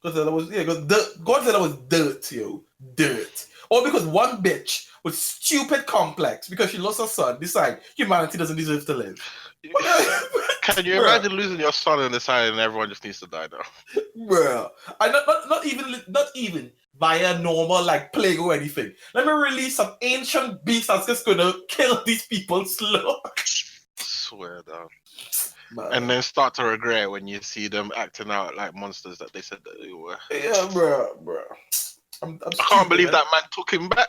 Godzilla was Godzilla was dirt, yo. Dirt. Or because one bitch with stupid complex because she lost her son decide humanity doesn't deserve to live. Can you imagine losing your son and deciding everyone just needs to die now? Bruh. Not even via normal like plague or anything. Let me release some ancient beast that's just gonna kill these people slow. Swear down. Man. And then start to regret when you see them acting out like monsters that they said that they were. Yeah, bruh. I can't believe that man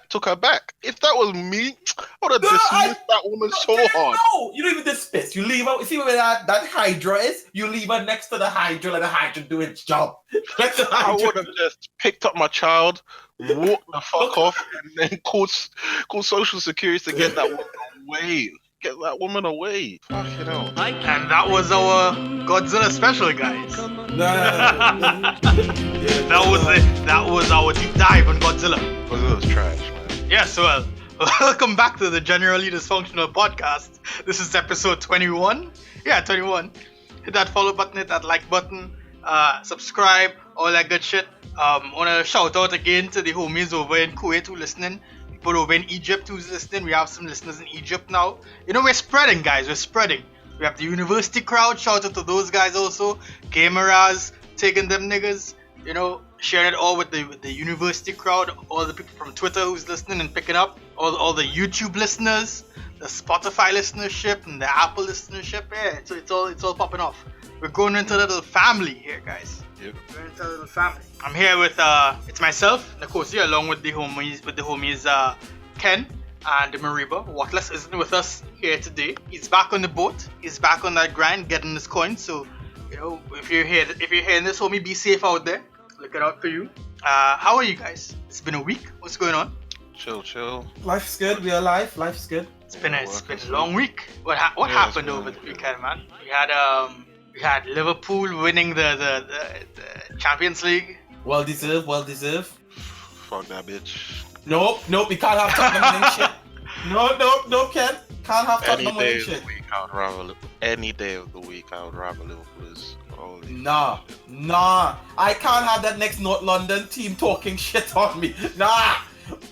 took her back. If that was me, I would have dismissed that woman so hard. No, you don't even dismiss. You leave her. You see where that Hydra is? You leave her next to the Hydra, let the Hydra do its job. I would have just picked up my child, walked the fuck off, and then called social security to get that woman away. Get that woman away. Fucking hell. And that was our Godzilla special, guys. That was our deep dive on Godzilla. Godzilla's trash, man. Yes, well, welcome back to the Generally Dysfunctional Podcast. This is episode 21. Yeah, 21. Hit that follow button, hit that like button, subscribe, all that good shit. Wanna shout out again to the homies over in Kuwait who listening. People over in Egypt who's listening. We have some listeners in Egypt now. You know, we're spreading, guys. We're spreading. We have the university crowd. Shout out to those guys also. Cameras, taking them niggas. You know, sharing it all with the university crowd. All the people from Twitter who's listening and picking up. All the YouTube listeners, the Spotify listenership, and the Apple listenership. Yeah, it's all popping off. We're going into a little family here, guys. Yep. We're into a little family. I'm here with it's myself, Nkosi, along with the homies Ken and Mariba. Watless isn't with us here today. He's back on the boat. He's back on that grind, getting his coins. So, you know, if you're hearing this, homie, be safe out there. Looking out for you. How are you guys? It's been a week. What's going on? Chill. Life's good. We're alive. Life's good. It's been a long week. What happened over the weekend, man? We had Liverpool winning the Champions League. Well deserved. Fuck that bitch. Nope. We can't have Tottenham winning shit. No, Ken. Can't have Tottenham winning shit. Any day of the week, I would rather Liverpool lose. Nah. I can't have that next North London team talking shit on me.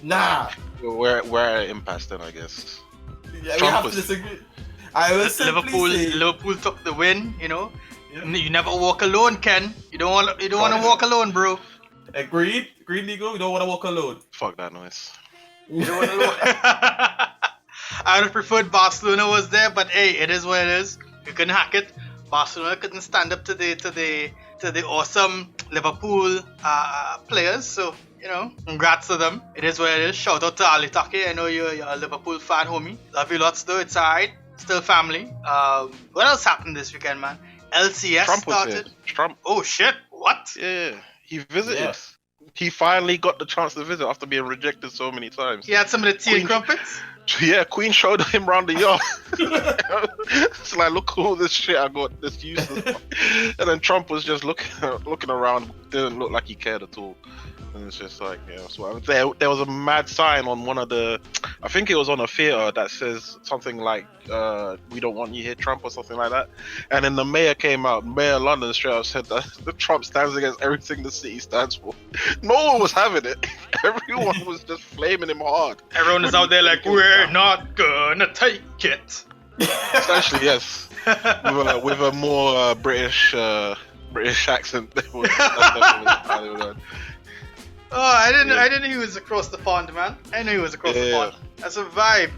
Nah. We're at an impasse then, I guess. Yeah, we have to disagree. I will simply say Liverpool took the win. You know, You never walk alone, Ken. You don't want to walk alone, bro. Agreed, Nigo. You don't want to walk alone. Fuck that noise. You don't want to walk. I would have preferred Barcelona was there, but hey, it is what it is. You couldn't hack it. Barcelona couldn't stand up to the awesome Liverpool players. So, you know, congrats to them. It is what it is. Shout out to Ali Taki. I know you're a Liverpool fan, homie. Love you lots though. It's alright. Still family. What else happened this weekend, man? LCS Trump started. Trump. Oh shit! What? Yeah, he visited. Yeah. He finally got the chance to visit after being rejected so many times. He had some of the tea and crumpets. Yeah, Queen showed him around the yard. It's like, look at all this shit I got, this useless stuff. And then Trump was just looking around, didn't look like he cared at all. And it's just like, yeah. So there was a mad sign on one of the, I think it was on a theater that says something like, "We don't want you here, Trump," or something like that. And then the mayor came out, Mayor of London, straight up said that the Trump stands against everything the city stands for. No one was having it. Everyone was just flaming him hard. Everyone is out there like, we're not gonna take it. Essentially, yes. With a more British accent. That's what they were doing. Oh, I didn't know he was across the pond, man. I knew he was across the pond. That's a vibe.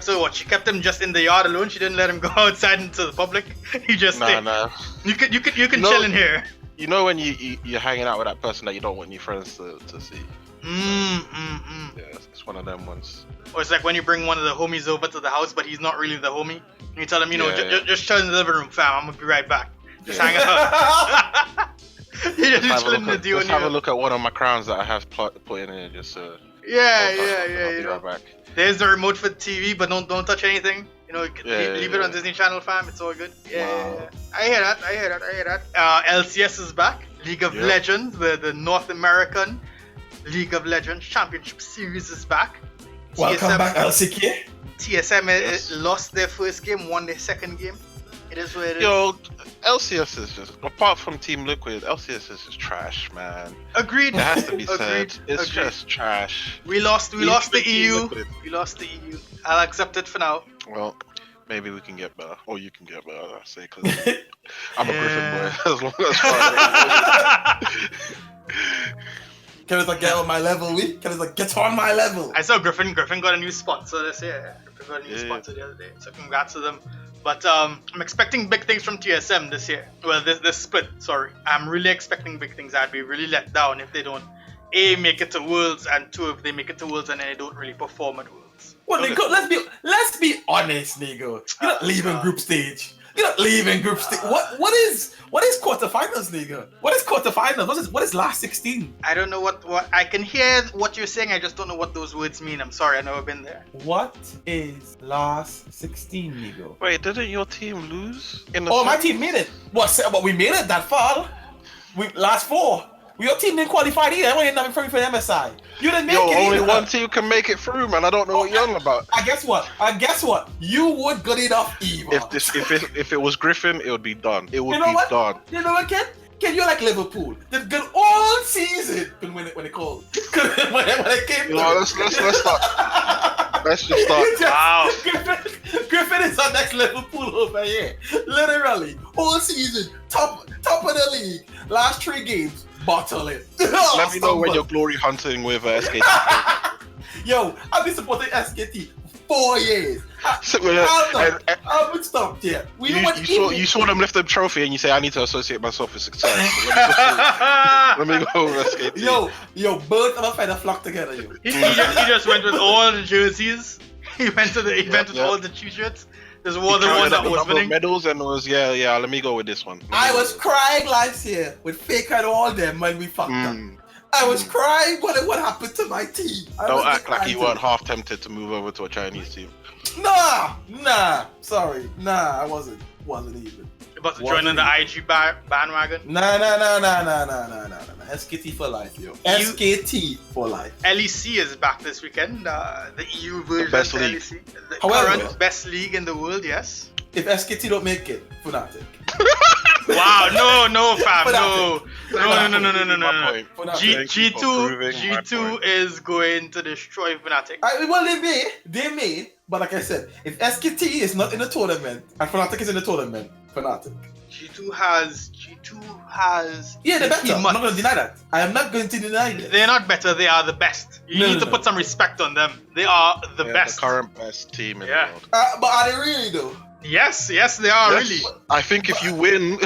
So what? She kept him just in the yard alone. She didn't let him go outside into the public. He just stayed. Nah. You can chill in here. You know when you're hanging out with that person that you don't want your friends to see. Yeah, it's one of them ones. Or it's like when you bring one of the homies over to the house, but he's not really the homie. And you tell him, just chill in the living room, fam. I'm gonna be right back. Just hang out. Just have a look at one of my crowns that I have put in here. Just I'll be right back. There's the remote for the TV, but don't touch anything. You know, leave it on Disney Channel, fam. It's all good. Yeah. I hear that. LCS is back. League of Legends, the North American League of Legends Championship Series is back. Welcome back, LCK. TSM lost their first game, won their second game. It is what it is. Yo, LCS is just, apart from Team Liquid, LCS is just trash, man. Agreed. It has to be said. Agreed. It's Agreed. just trash. We lost the Team EU. Liquid. We lost the EU. I'll accept it for now. Well, maybe we can get better, or you can get better. I say because I'm a Griffin boy. As long as Can it like get on my level, we? Can it like get on my level? I saw Griffin got a new sponsor this year. Griffin got a new sponsor the other day. So congrats to them. But I'm expecting big things from TSM this year. Well, this split, sorry. I'm really expecting big things. I'd be really let down if they don't A, make it to Worlds, and 2, if they make it to Worlds and then they don't really perform at Worlds. Well, nigga, let's be honest, nigga. You're not leaving group stage. You're not leaving group stage. What is quarterfinals, nigga? What is quarterfinals? What is last 16? I don't know what I can hear what you're saying. I just don't know what those words mean. I'm sorry, I've never been there. What is last 16, nigga? Wait, didn't your team lose? My team made it. What? We made it that far. We last 4. Your team didn't qualify either. I wasn't nothing for MSI. You didn't make it either. Only one team can make it through, man. I don't know what you're on about. I guess what? You would good enough, Eva. If it was Griffin, it would be done. It would be done. You know what, Ken? Ken, you're like Liverpool. They've good all season when it called. when it came. Let's start. Let's just start. Wow. Griffin is our next Liverpool over here. Literally, whole season, top of the league. Last 3 games. Bottle it. Let me know when you're glory hunting with SKT. Yo, I've been supporting SKT for 4 years. I've been stopped here. You saw them lift the trophy and you say, I need to associate myself with success. So let me go with SKT. Yo, birds of a feather flock together, yo. He just went with all the jerseys. He went to the event with all the t-shirts. This was the one that was winning medals and was let me go with this one. I was crying last year with Fake and all them when we fucked up. I was crying what happened to my team. Don't act like you weren't half tempted to move over to a Chinese team. Nah. Sorry. Nah, I wasn't even. About to join in the IG bandwagon. Nah. SKT for life, yo. SKT for life. LEC is back this weekend. The EU version the best of league. LEC. The However, current best league in the world, yes. If SKT don't make it, Fnatic. Wow, no, fam, no. G2 is going to destroy Fnatic. Well, they may, but like I said, if SKT is not in the tournament and Fnatic is in the tournament, Fnatic. G2 has. Yeah, they're better. I'm not going to deny that. I am not going to deny that. They're not better. They are the best. You need to put some respect on them. They are the best. The current best team in the world. But are they really though? Yes, they are really. I think if you win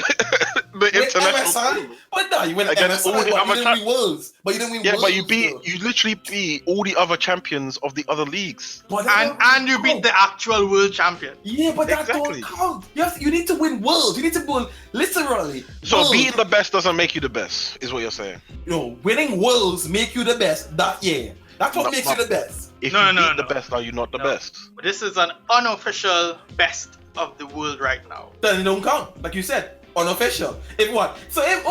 the international team, but no, you win against MSI, all the other you didn't win Worlds. But you didn't win Worlds. But you literally beat all the other champions of the other leagues. And you beat the actual world champion. Yeah, but that don't count. You need to win Worlds. You need to win literally. So Worlds. beating the best doesn't make you the best, is what you're saying. Winning Worlds make you the best that year. That's what makes you the best. If you beat the best, are you not the best? But this is an unofficial best of the world right now. Then it don't count, like you said, unofficial. If what? So if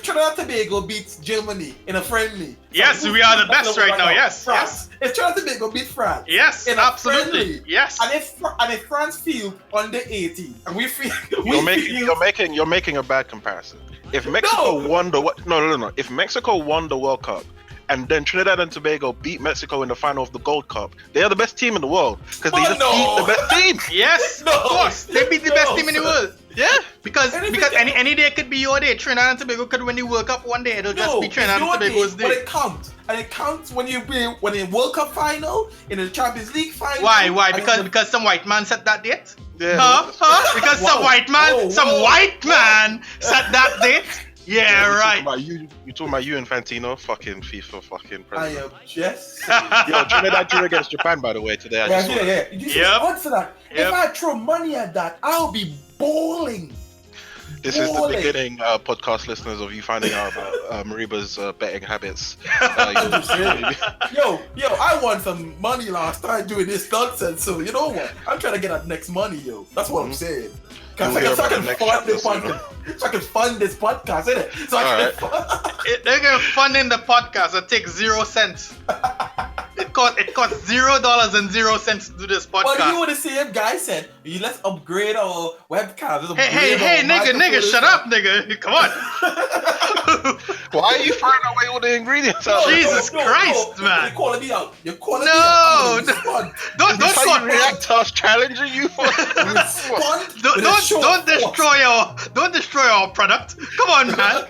Trinidad and Tobago beats Germany in a friendly, yes, we are the best right now. Yes, France. If Trinidad and Tobago beat France, yes, in absolutely, yes. And if France field under 18, and we feel you're making a bad comparison. If Mexico won the If Mexico won the World Cup, and then Trinidad and Tobago beat Mexico in the final of the Gold Cup, they are the best team in the world because they beat the best team. Yes, of course, they beat the best team in the world. Yeah, because any day could be your day. Trinidad and Tobago could win the World Cup one day. It'll just be Trinidad and Tobago's day. But it counts, and it counts when you when in World Cup final, in the Champions League final. Why? Because some white man set that date. Yeah. Because some white man set that date. Yeah, right. You talking about you and Fantino, fucking FIFA, fucking president. I am just. Yo, Trinidad drew against Japan, by the way, today. Yeah. You just answer that. If I throw money at that, I'll be bowling. This is the beginning, podcast listeners, of you finding out about Mariba's betting habits. Yo, I won some money last time doing this nonsense, so you know what? I'm trying to get that next money, yo. That's what I'm saying. So I can fund this podcast, innit? So they're going to fund in the podcast that takes 0 cents. It cost $0.00 to do this podcast. But you were the same guy said, let's upgrade our webcams. Hey, nigga, shut up, nigga. Come on. Why are you throwing away all the ingredients? Jesus Christ, man. You're calling me out. No. Don't call me react to us challenging you. Don't destroy our product. Come on, man.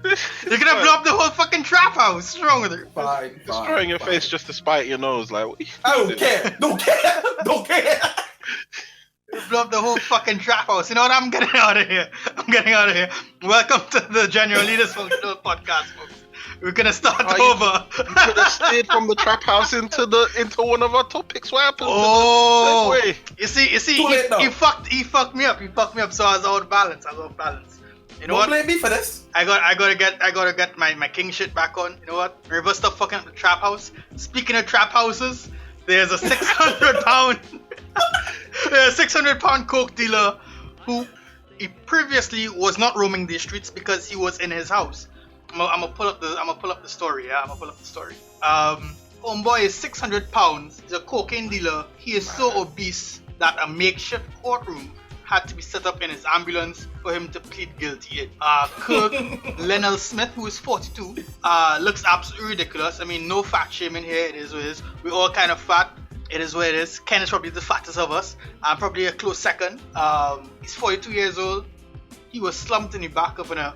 You're gonna blow up the whole fucking trap house. What's wrong with it? Fine. Destroying your face just to spite your nose, like. I don't care. Don't care. Blow up the whole fucking trap house. You know what? I'm getting out of here. Welcome to the Generally Dysfunctional Podcast, folks. We're gonna start over. You could have stayed from the trap house into one of our topics. What happened? Oh, you see, he fucked me up. So I was out of balance. You know don't what? blame me for this. I gotta get my king shit back on. You know what? Reverse stop fucking up the trap house. Speaking of trap houses, there's a 600-pound coke dealer who he previously was not roaming these streets because he was in his house. I'm gonna pull up the story. Yeah, homeboy is 600 pounds. He's a cocaine dealer. He is so obese that a makeshift courtroom had to be set up in his ambulance for him to plead guilty. Kirk Lennell Smith, who is 42, looks absolutely ridiculous. I mean, no fat shaming here. It is what it is. We're all kind of fat. It is what it is. Ken is probably the fattest of us. I'm probably a close second. He's 42 years old. He was slumped in the back of an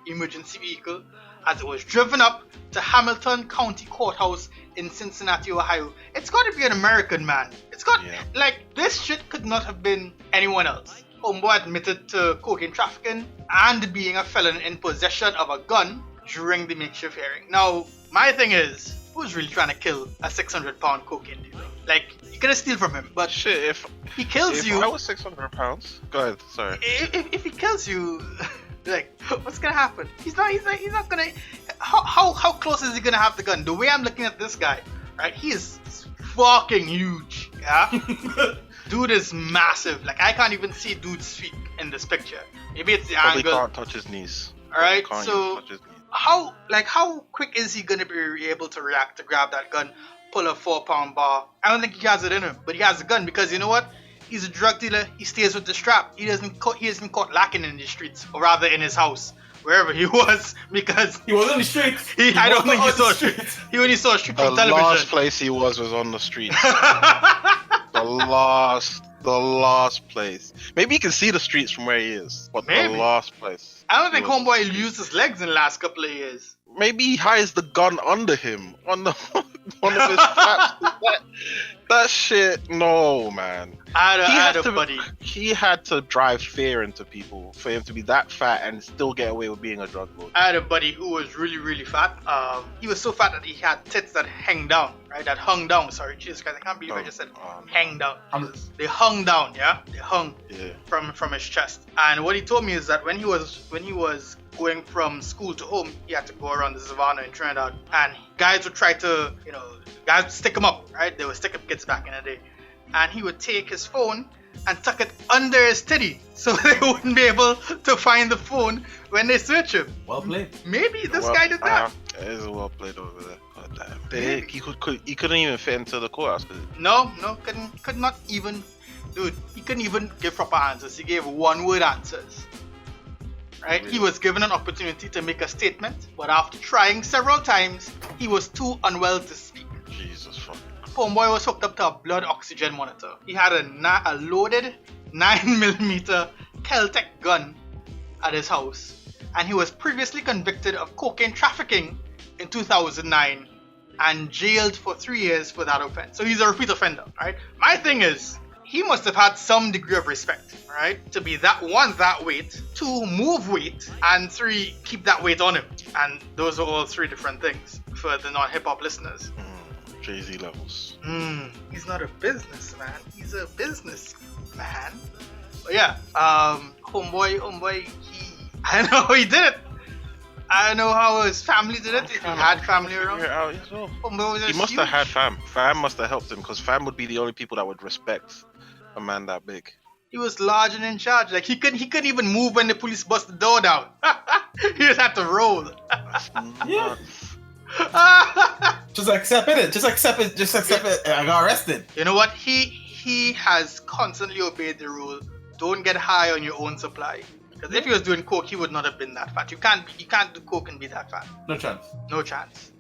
emergency vehicle as it was driven up to Hamilton County Courthouse in Cincinnati, Ohio. It's got to be an American, man. This shit could not have been anyone else. Homeboy admitted to cocaine trafficking and being a felon in possession of a gun during the makeshift hearing. Now, my thing is, who's really trying to kill a 600-pound cocaine dealer? You gonna steal from him, but shit, if he kills you. If I was 600 pounds, go ahead. Sorry. If he kills you, what's gonna happen? He's not gonna. How close is he gonna have the gun? The way I'm looking at this guy, right? He is fucking huge. Yeah. Dude is massive. I can't even see dude's feet in this picture. Maybe it's the Probably angle. can't touch his knees. All right. So how quick is he gonna be able to react to grab that gun? Pull a 4-pound bar. I don't think he has it in him, but he has a gun because you know what? He's a drug dealer. He stays with the strap. He isn't caught lacking in the streets, or rather in his house, wherever he was, because he was on the streets. I don't think he saw streets. He only saw streets on television. The last place he was on the street. The last place. Maybe you can see the streets from where he is, but maybe. The last place. I don't think homeboy used his legs in the last couple of years. Maybe he hides the gun under him, on one of his straps. That shit, no, man. I had a buddy. He had to drive fear into people for him to be that fat and still get away with being a drug lord. I had a buddy who was really, really fat. He was so fat that he had tits that hung down, right? That hung down. Sorry, Jesus Christ, I can't believe I just said hang down. They hung down, yeah? They hung from his chest. And what he told me is that when he was going from school to home, he had to go around the savannah in Trinidad, and guys would try to, guys would stick him up, right? They would stick up kids back in the day, and he would take his phone and tuck it under his titty so they wouldn't be able to find the phone when they search him. Well played. Maybe this guy did that. It is well played over there. God damn. He couldn't even fit into the courthouse. No, could not even, dude. He couldn't even give proper answers. He gave one-word answers. Right? Really? He was given an opportunity to make a statement, but after trying several times, he was too unwell to speak. Jesus fuck. Homeboy was hooked up to a blood oxygen monitor. He had a loaded 9mm Keltec gun at his house, and he was previously convicted of cocaine trafficking in 2009 and jailed for 3 years for that offense. So he's a repeat offender, right? My thing is, he must have had some degree of respect, right? To be that weight, 2, move weight, and 3, keep that weight on him. And those are all 3 different things for the non-hip-hop listeners. Jay-Z levels. He's not a businessman. He's a businessman. But yeah, homeboy, I know how he did it. I know how his family did it. If he had family around. He must have had fam. Fam must have helped him, because fam would be the only people that would respect a man that big. He was large and in charge. He couldn't even move when the police bust the door down. He just had to roll. Just accept it. Just accept it. Just accept it. I got arrested. You know what? He has constantly obeyed the rule. Don't get high on your own supply. Because if he was doing coke, he would not have been that fat. You can't do coke and be that fat. No chance. No chance.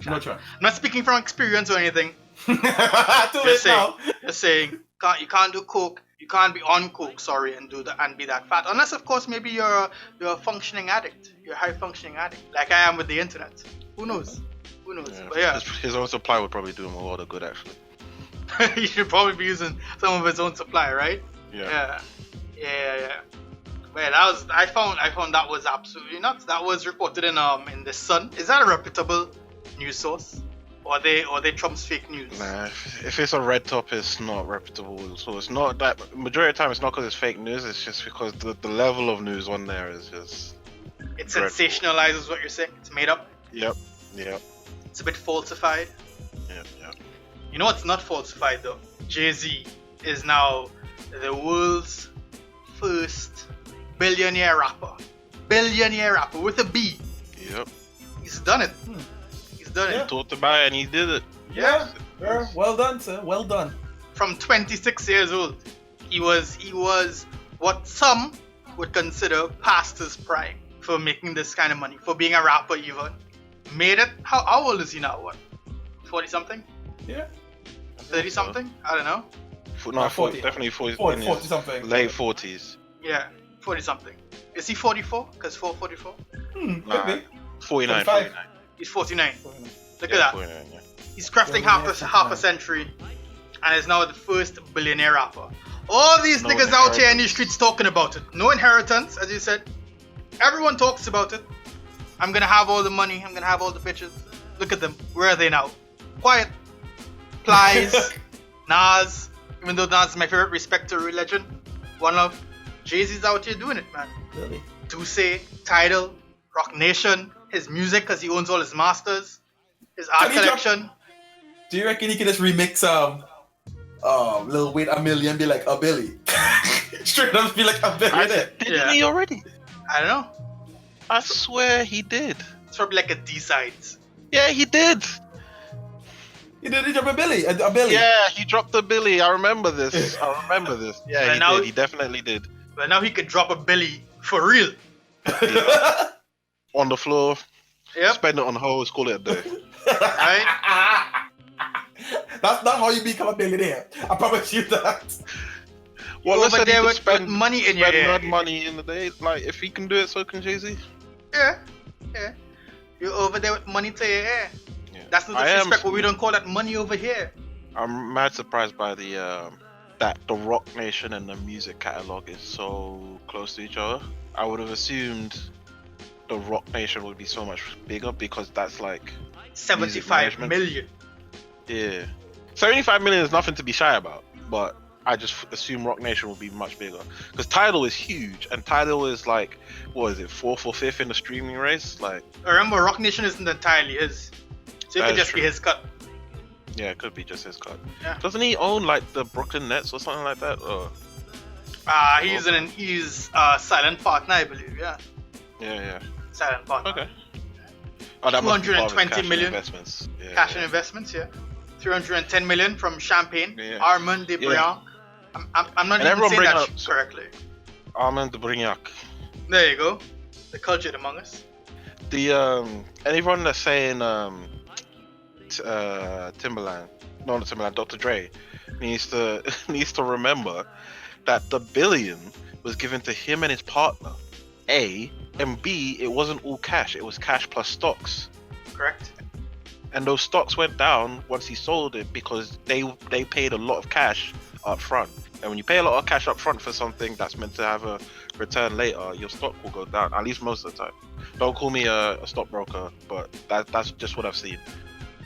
No chance. I'm not speaking from experience or anything. Just saying, you can't do coke. You can't be on coke, and be that fat. Unless, of course, maybe you're a functioning addict. You're a high functioning addict, like I am with the internet. Who knows? Yeah. But yeah, his own supply would probably do him a lot of good, actually. he should probably be using some of his own supply, right? Yeah. But I found that was absolutely nuts. That was reported in the Sun. Is that a reputable news source? Or they Trump's fake news? Nah, if it's a red top, it's not reputable. So it's not that. Majority of the time, it's not because it's fake news. It's just because the level of news on there is just. It sensationalizes what you're saying. It's made up. Yep. It's a bit falsified. Yep. You know what's not falsified though? Jay-Z is now the world's first billionaire rapper. Billionaire rapper with a B. Yep. He's done it. He's done it. He talked about it and he did it. Yeah. Well done, sir. Well done. From 26 years old, he was what some would consider past his prime for making this kind of money, for being a rapper even. Made it. How old is he now? What? 40 something? Yeah. 30 something? I don't know. No, 40. Definitely 40. 40 something. Late 40s. Yeah, 40 something. Is he 44? Because 444? Could be. 49. 45. He's 49. Look Yeah, at that. 49, yeah. He's crafting Yeah, half a century and is now the first billionaire rapper. All these No niggas out here in the inheritance. streets talking about it. No inheritance, as you said. Everyone talks about it. I'm gonna have all the money. I'm gonna have all the bitches. Look at them. Where are they now? Quiet. Plies. Nas. Even though Nas is my favorite, respect to religion. One Love. Jay-Z's out here doing it, man. Really? Duce, Tidal, Rock Nation, his music because he owns all his masters, his art Can he drop- collection. Do you reckon he can just remix Lil Wayne A Million, be like a Billy? Straight up be like a Billy. innit? Didn't Yeah. he already? I don't know. I swear he did. It's probably like a D-sides. Yeah, he did. He did drop a Billy. A Billy. Yeah, he dropped the Billy. I remember this. Yeah, And he now- did. He definitely did. But now he could drop a Billy for real. On the floor, Yep. spend it on hoes, call it a day. Right? That's not how you become a billionaire. I promise you that. Well, Over listen, he there could with spend money in your spend hair. mad money in the day. Like, if he can do it, so can Jay-Z. Yeah. You're over there with money to your hair. Yeah. That's no I am- disrespect, but we don't call that money over here. I'm mad surprised by the that the Rock Nation and the music catalog is so close to each other. I would have assumed the Rock Nation would be so much bigger because that's like 75 management. million. yeah, 75 million is nothing to be shy about. But I just assume Rock Nation will be much bigger because Tidal is huge and Tidal is like what is it 4th or 5th in the streaming race? Like Remember, Rock Nation isn't entirely his. So it That could is just be true. his cut. yeah, it could be just his cut. Yeah. Doesn't he own like the Brooklyn Nets or something like that? Or He's a silent partner, I believe. Yeah, yeah. silent partner. Okay. Oh, that must be part of his 220 cash and million. investments. Yeah, Cash yeah. and investments, yeah. 310 million from Champagne, Yeah. Armand de Yeah. Briand. I'm not And even everyone saying bring that up- correctly. Armand de Brignac. There you go. The culture among us. The anyone that's saying Timberland, no, not Timberland, Dr. Dre needs to remember that the billion was given to him and his partner. A and B, it wasn't all cash. It was cash plus stocks. Correct? And those stocks went down once he sold it because they paid a lot of cash up front. And when you pay a lot of cash up front for something that's meant to have a return later, your stock will go down, at least most of the time. Don't call me a stockbroker, but that's just what I've seen.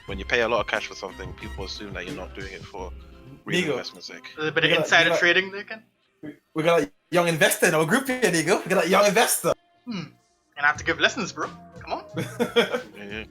When you pay a lot of cash for something, people assume that you're not doing it for real Nigo. investment sake. A little bit of You got- insider you got- trading there, Ken. We got a young investor in our group here, Nigo. We got a young investor. And I have to give lessons, bro. Come on. Yeah.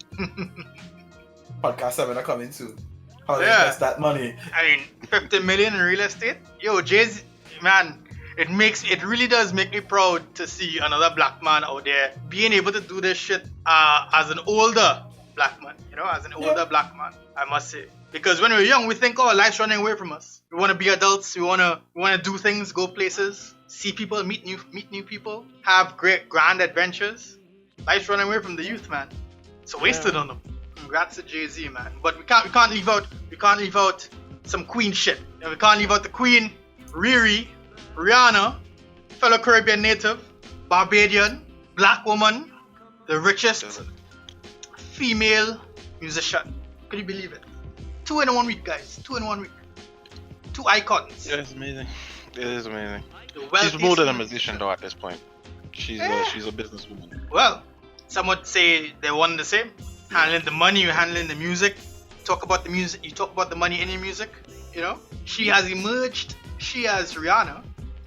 Podcast 7 are coming soon. How to Yeah. invest that money. I mean, 50 million in real estate. Yo, Jay-Z, man, it really does make me proud to see another black man out there being able to do this shit as an older black man, as an older black man, I must say. Because when we're young, we think, oh, life's running away from us. We want to be adults. We want to do things, go places, see people, meet new people, have grand adventures. Life's running away from the youth, man. It's wasted on them. Congrats to Jay-Z, man. But we can't leave out some queen shit. We can't leave out the queen, Rihanna, fellow Caribbean native, Barbadian, black woman, the richest female musician. Can you believe it? 2 in 1 week, guys. 2 in 1 week. 2 icons. Yeah, it's amazing. It is amazing. She's more than a musician, though. At this point, she's a businesswoman. Well, some would say they're one and the same. Handling the money, you're handling the music. Talk about the music, you talk about the money in your music. Rihanna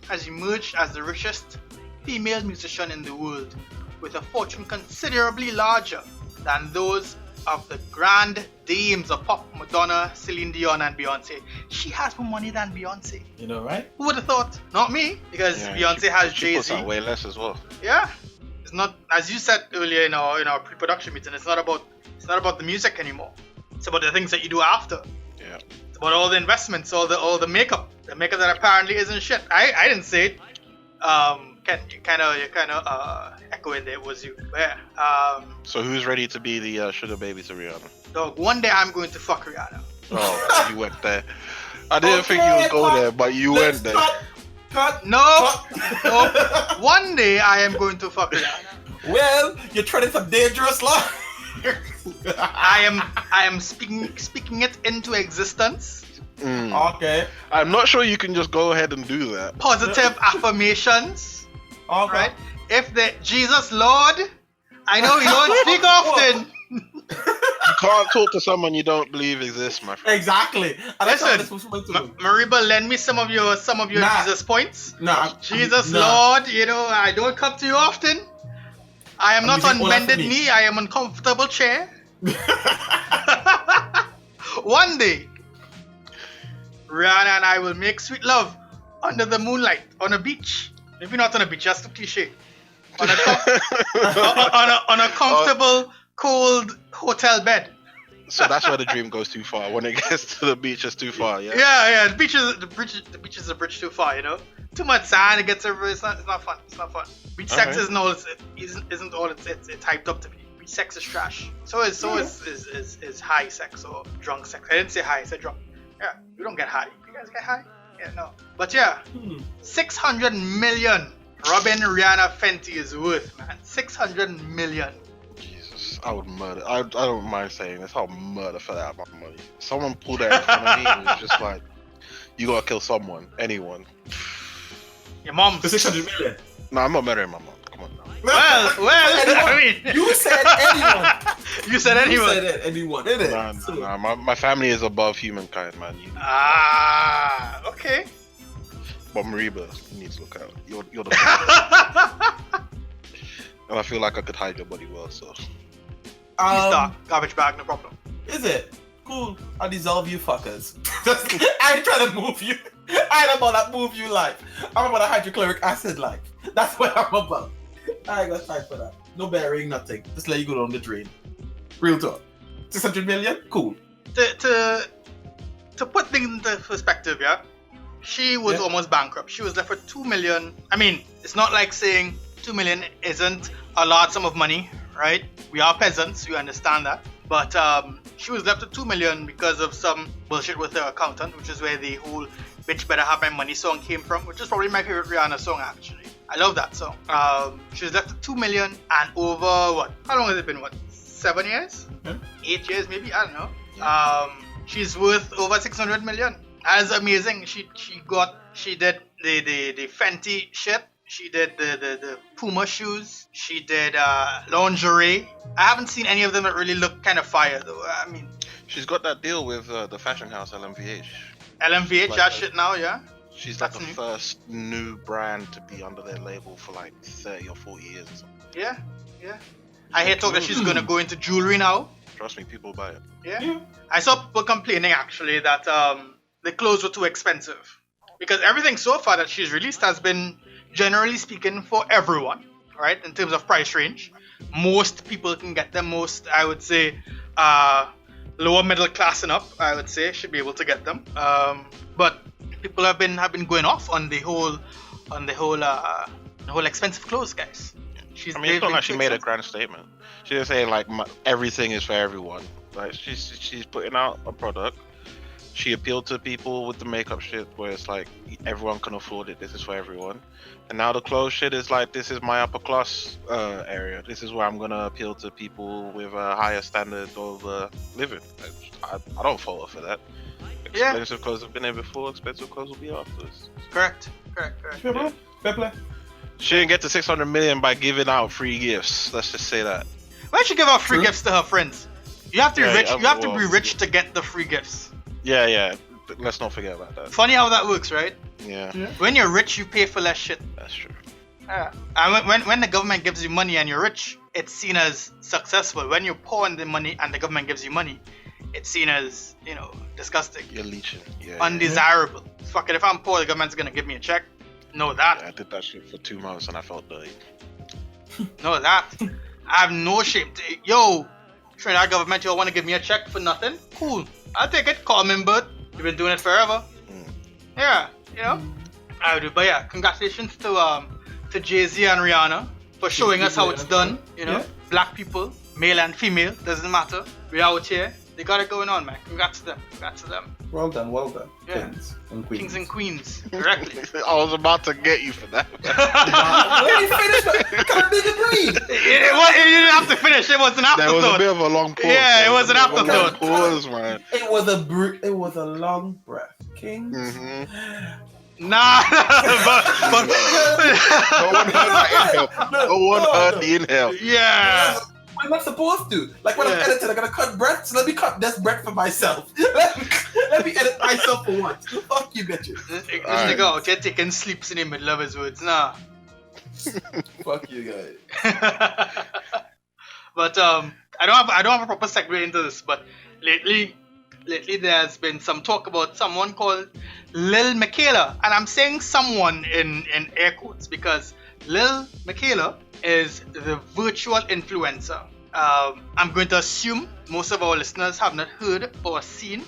has emerged as the richest female musician in the world, with a fortune considerably larger than those of the grand dames of pop, Madonna, Celine Dion, and Beyonce. She has more money than Beyonce. You know, right? Who would have thought? Not me, because Beyonce has Jay-Z. She puts out way less as well. Yeah, it's not, as you said earlier in our pre-production meeting. It's not about the music anymore. It's about the things that you do after. Yeah. It's about all the investments, all the makeup, that apparently isn't shit. I didn't say it. You're kind of echoing there. It was you. Yeah. So who's ready to be the sugar baby to Rihanna? Dog, one day I'm going to fuck Rihanna. Oh, you went there. I didn't think you would go there, but you went there. Cut. No. One day I am going to fuck Rihanna. Well, you're treading some dangerous line. I am speaking it into existence. Okay. I'm not sure you can just go ahead and do that. Positive affirmations. Okay. Right? If the Jesus Lord, I know you don't speak often. You can't talk to someone you don't believe exists, my friend. Exactly. Listen, Mariba, lend me some of your Jesus points. Nah. Jesus Lord, I don't come to you often. I am not on bended knee. I am on comfortable chair. One day, Rihanna and I will make sweet love under the moonlight on a beach. Maybe not on a beach, that's too cliche. On a comfortable, cold hotel bed. So that's where the dream goes too far. When it gets to the beach, it's too far. Yeah. Yeah. The beach is a bridge too far. Too much sand. It gets everywhere. It's not fun. Beach sex isn't all it's hyped up to be. Beach sex is trash. So is high sex or drunk sex. I didn't say high. I said drunk. Yeah, we don't get high. You guys get high? Yeah, no. But yeah, 600 million Robin Rihanna Fenty is worth, man. 600 million. Jesus, I would murder. I don't mind saying this. I'll murder for that amount of money. Someone pulled that in front of me and it was just like, you gotta kill someone, anyone. Your mom. For 600 million. No, I'm not murdering my mom. Come on now. Well, I mean, you said anyone. You said anyone. You said anyone, innit? Nah, my family is above humankind, man. Okay. But Mariba, you need to look out. You're the best. And I feel like I could hide your body well, so. Garbage bag, no problem. Is it? Cool. I'll dissolve you fuckers. I ain't trying to move you. I ain't about that move you like. I'm about that hydrochloric acid like. That's what I'm about. I ain't got time for that. No burying, nothing. Just let you go down the drain. Real talk. 600 million? Cool. To put things into perspective, yeah? She was almost bankrupt. She was left with 2 million. I mean, it's not like saying 2 million isn't a large sum of money, right? We are peasants, we understand that. But she was left with 2 million because of some bullshit with her accountant, which is where the whole Bitch Better Have My Money song came from, which is probably my favorite Rihanna song, actually. I love that song. She was left with 2 million and over what? How long has it been? 7 years? 8 years maybe? I don't know. She's worth over 600 million. That's amazing. She did the Fenty shit. She did the Puma shoes. She did lingerie. I haven't seen any of them that really look kind of fire though. I mean, she's got that deal with the fashion house LMVH. LMVH, like that shit now, yeah. She's like the first new brand to be under their label for like 30 or 40 years or something. Yeah. I hear talk that she's gonna go into jewelry now. Trust me, people buy it. Yeah. I saw people complaining actually that the clothes were too expensive. Because everything so far that she's released has been, generally speaking, for everyone, right? In terms of price range. Most people can get them. Most, I would say, lower middle class and up, I would say, should be able to get them. But people have been going off on the whole expensive clothes, guys. It's not like she made a grand statement. She just saying like everything is for everyone. Like she's putting out a product. She appealed to people with the makeup shit where it's like everyone can afford it. This is for everyone. And now the clothes shit is like, this is my upper class area. This is where I'm gonna appeal to people with a higher standard of living. I don't fault her for that. Expensive clothes have been there before. Expensive clothes will be afterwards. Correct. Fair play. She didn't get to 600 million by giving out free gifts. Let's just say that. Why don't she give out free gifts to her friends? You have to be rich. You have to be rich to get the free gifts. Yeah. Let's not forget about that. Funny how that works, right? Yeah. When you're rich, you pay for less shit. That's true. And when the government gives you money and you're rich, it's seen as successful. When you're poor and the money and the government gives you money, it's seen as, disgusting. You're leeching. Yeah. Undesirable. Fuck it, if I'm poor, the government's gonna give me a check. Know that. Yeah, I did that shit for 2 months and I felt dirty. Know that. I have no shame. Yo, Trinidad government, y'all want to give me a check for nothing? Cool. I'll take it. Call me bird. You've been doing it forever. Yeah, I would do. But yeah, congratulations to Jay-Z and Rihanna for showing us how it's done. Black people, male and female, doesn't matter. We're out here. They got it going on, man. Congrats to them. Well done. Yeah. Kings and queens. Correctly. I was about to get you for that. Let me finish. You didn't have to finish. It was an afterthought. There was a bit of a long pause. Yeah, it was an afterthought. Pause, man. It was a long breath, Kings. Mm-hmm. Nah, but no one heard my inhale. No one heard the inhale. Yeah. I'm not supposed to. Like when I'm editing, I'm gonna cut breath. So let me cut this breath for myself. let me edit myself for once. Fuck you, bitches. This nigga out here taking sleeps in the middle of his words. Nah. Fuck you guys. But I don't have a proper segue into this. But lately there's been some talk about someone called Lil Miquela, and I'm saying someone in air quotes because Lil Miquela is the virtual influencer. I'm going to assume most of our listeners have not heard or seen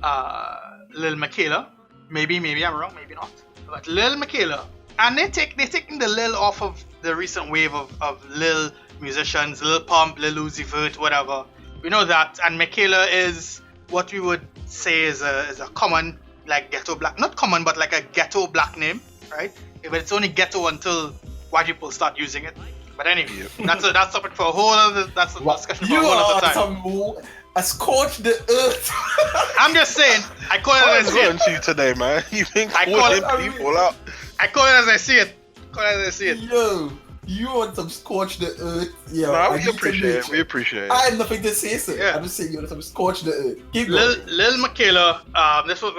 Lil Miquela. Maybe I'm wrong, maybe not. But Lil Miquela, and they're taking the Lil off of the recent wave of Lil musicians, Lil Pump, Lil Uzi Vert, whatever. We know that, and Miquela is what we would say is a common, like ghetto black, not common, but like a ghetto black name, right? But it's only ghetto until white people start using it. But anyway, that's a topic for a whole other. That's a discussion for a whole other time. I scorched the earth. I'm just saying. I call it as I see it. You today, man. You've been calling people out. I call it as I see it. Yo, you want some scorch the earth? Yeah, no, we appreciate it. I have nothing to say, sir. Yeah. I'm just saying you want some scorch the earth. Lil Miquela, this was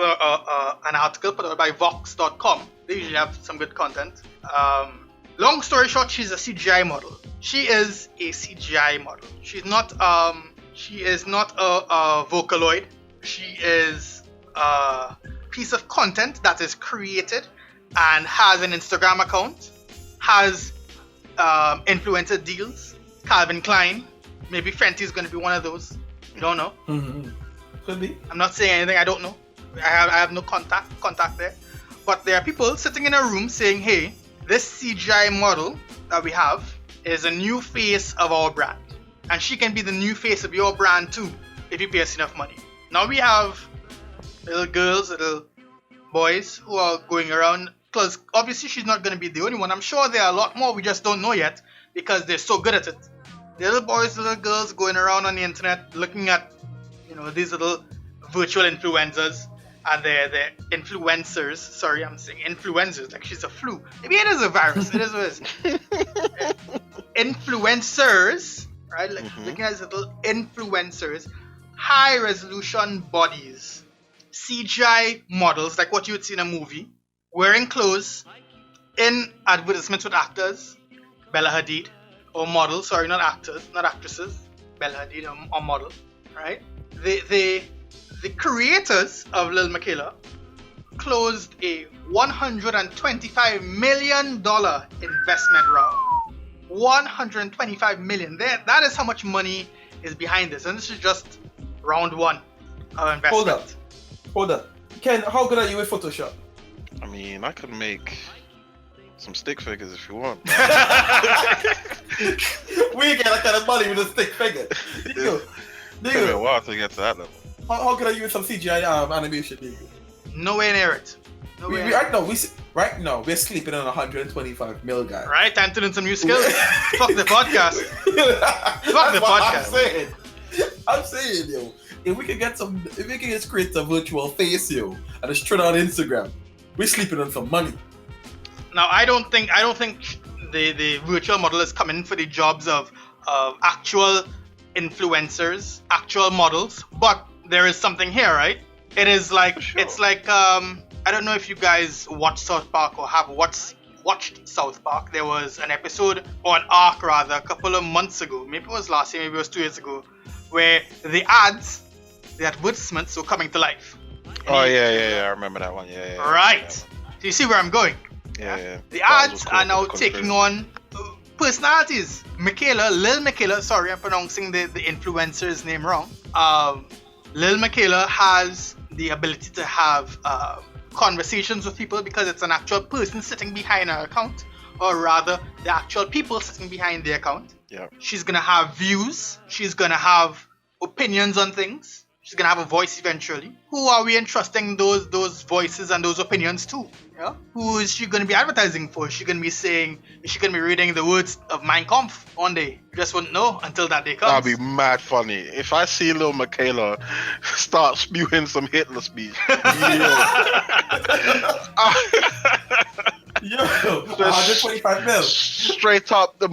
an article put out by Vox.com. They usually have some good content. Long story short, she's a CGI model. She is a CGI model. She's not a Vocaloid. She is a piece of content that is created and has an Instagram account, has influencer deals. Calvin Klein, maybe Fenty is going to be one of those. You don't know. Mm-hmm. Could be. I'm not saying anything. I don't know. I have no contact there. But there are people sitting in a room saying, hey, this CGI model that we have is a new face of our brand. And she can be the new face of your brand too, if you pay us enough money. Now we have little girls, little boys who are going around, because obviously she's not going to be the only one. I'm sure there are a lot more, we just don't know yet, because they're so good at it. The little boys, little girls going around on the internet, looking at, these little virtual influencers. And they're influencers. Sorry, I'm saying influencers like she's a flu. Maybe it is a virus. It is what it is. Influencers, right? Like looking at these little influencers, high resolution bodies, CGI models like what you would see in a movie, wearing clothes, in advertisements with actors, Bella Hadid, or models. Sorry, not actors, not actresses. Bella Hadid or model, right? The creators of Lil Miquela closed a $125 million investment round. $125 million. That is how much money is behind this, and this is just round one of investment. Hold up. Ken, how good are you with Photoshop? I mean, I could make some stick figures if you want. We get that kind of money with a stick figure. It'll be a while to get to that level. How good are you with some CGI animation, nigga? Nowhere near it. Right now, we're sleeping on 125 mil, guy. Right, time to learn some new skills. Fuck the podcast. Fuck the podcast. I'm saying, yo, if we can just create a virtual face, yo, and just throw it on Instagram, we're sleeping on some money. Now, I don't think the virtual model is coming for the jobs of actual influencers, actual models, but there is something here, right? It is like, sure. It's like, I don't know if you guys watch South Park or have watched South Park. There was an episode, or an arc rather, a couple of months ago, maybe it was last year, maybe it was 2 years ago, where the advertisements were coming to life. I remember that one, yeah. Right. So you see where I'm going? Yeah. The ads are now taking on personalities. Lil Michaela, sorry, I'm pronouncing the influencer's name wrong. Lil Michaela has the ability to have conversations with people because it's an actual person sitting behind her account, or rather, the actual people sitting behind the account. Yeah. She's gonna have views. She's gonna have opinions on things. She's gonna have a voice eventually. Who are we entrusting those voices and those opinions to? Yeah. Who is she gonna be advertising for? Is she gonna be reading the words of Mein Kampf one day? You just wouldn't know until that day comes. That'd be mad funny. If I see Lil Michaela start spewing some Hitler speech. Yo, 125 mil. Straight up the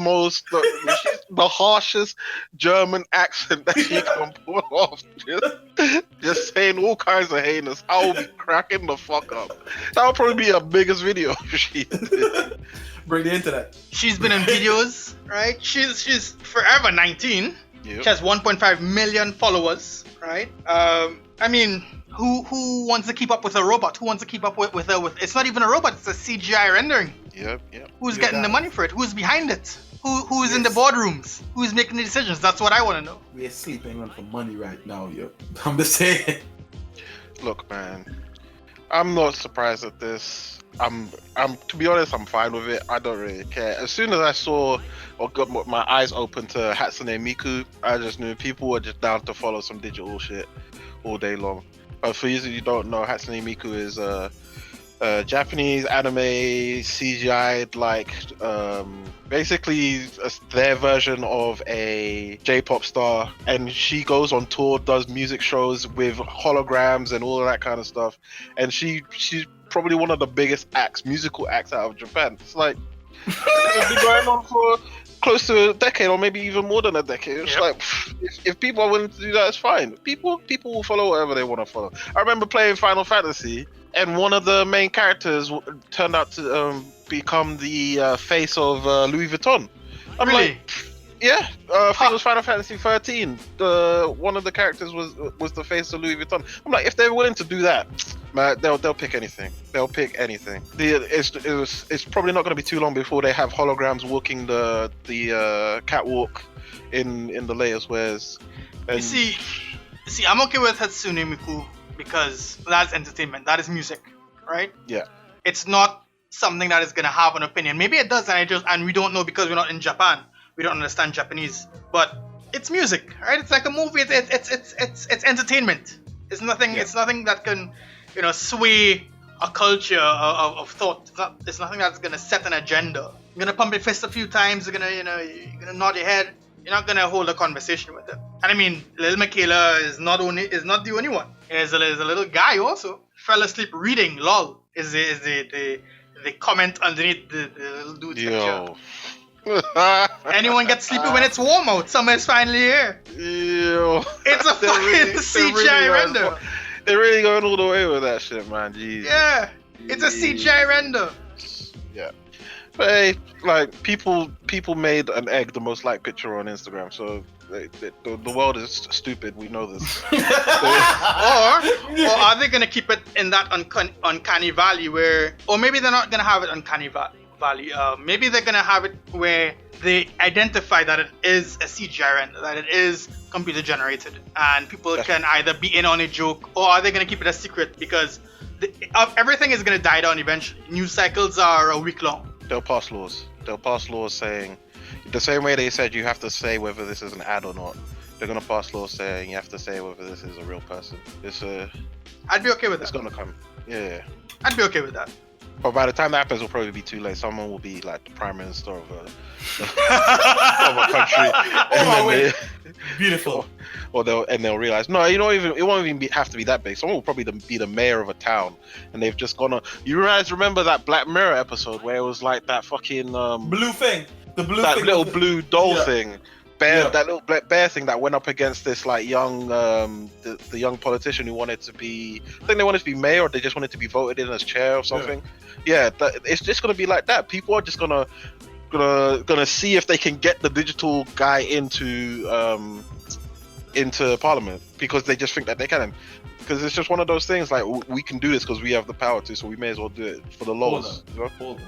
harshest German accent that she can pull off. Just saying all kinds of heinous. I will be cracking the fuck up. That would probably be her biggest video if she did. Bring the internet. She's been in videos, right? She's forever 19. Yep. She has 1.5 million followers, right? I mean, who wants to keep up with a robot? Who wants to keep up with her? It's not even a robot. It's a CGI rendering. Yep. Who's getting the money for it? Who's behind it? Who's in the boardrooms? Who's making the decisions? That's what I want to know. We're sleeping on for money right now, yo. I'm just saying. Look, man, I'm not surprised at this. I'm to be honest, I'm fine with it. I don't really care. As soon as I saw or got my eyes open to Hatsune Miku, I just knew people were just down to follow some digital shit all day long. For you who don't know, Hatsune Miku is a Japanese anime CGI'd, like basically their version of a J-pop star, and she goes on tour, does music shows with holograms and all of that kind of stuff, and she's probably one of the biggest musical acts out of Japan. It's like it's been going on for close to a decade, or maybe even more than a decade. It's like, if people are willing to do that, it's fine. People will follow whatever they want to follow. I remember playing Final Fantasy, and one of the main characters turned out to become the face of Louis Vuitton. I'm really? like, yeah, I think it was Final Fantasy 13. One of the characters was the face of Louis Vuitton. I'm like, if they're willing to do that, man, they'll pick anything. They'll pick anything. It's probably not going to be too long before they have holograms walking the catwalk in the latest wares. And you see, I'm okay with Hatsune Miku because that's entertainment. That is music, right? Yeah. It's not something that is going to have an opinion. Maybe it does, and we don't know because we're not in Japan. We don't understand Japanese, but it's music, right? It's like a movie. It's entertainment. It's nothing. Yeah. It's nothing that can, sway a culture of thought. It's nothing that's gonna set an agenda. You're gonna pump your fist a few times. You're gonna nod your head. You're not gonna hold a conversation with it. And I mean, Lil Michaela is not the only one. There's a little guy also fell asleep reading. Lol is the comment underneath the little dude's picture. Anyone gets sleepy when it's warm out. Summer is finally here. Ew. It's a fucking CGI render. They're really going all the way with that shit, man. Jeez. Yeah, it's a CGI render. Yeah, but hey, like people made an egg the most liked picture on Instagram, so the world is stupid. We know this. or are they gonna keep it in that uncanny valley where, or maybe they're not gonna have it uncanny valley. Bali. Maybe they're gonna have it where they identify that it is a CGI render, that it is computer generated, and people can either be in on a joke, or are they gonna keep it a secret because everything is gonna die down eventually. News cycles are a week long. They'll pass laws. They'll pass laws saying the same way they said you have to say whether this is an ad or not. They're gonna pass laws saying you have to say whether this is a real person. I'd be okay with that. It's gonna come. Yeah. I'd be okay with that. But by the time that happens, it'll probably be too late. Someone will be like the prime minister of a country. Oh, wait. Beautiful. Or they'll realize no, it won't even have to be that big. Someone will probably be the mayor of a town, and they've just gone. You guys remember that Black Mirror episode where it was like that fucking blue thing, that little blue doll thing. That little black bear thing that went up against this like young the young politician who wanted to be, I think they wanted to be mayor, or they just wanted to be voted in as chair or something. It's just gonna be like that. People are just gonna see if they can get the digital guy into parliament because they just think that they can, because it's just one of those things like we can do this because we have the power to, so we may as well do it for the laws. Hold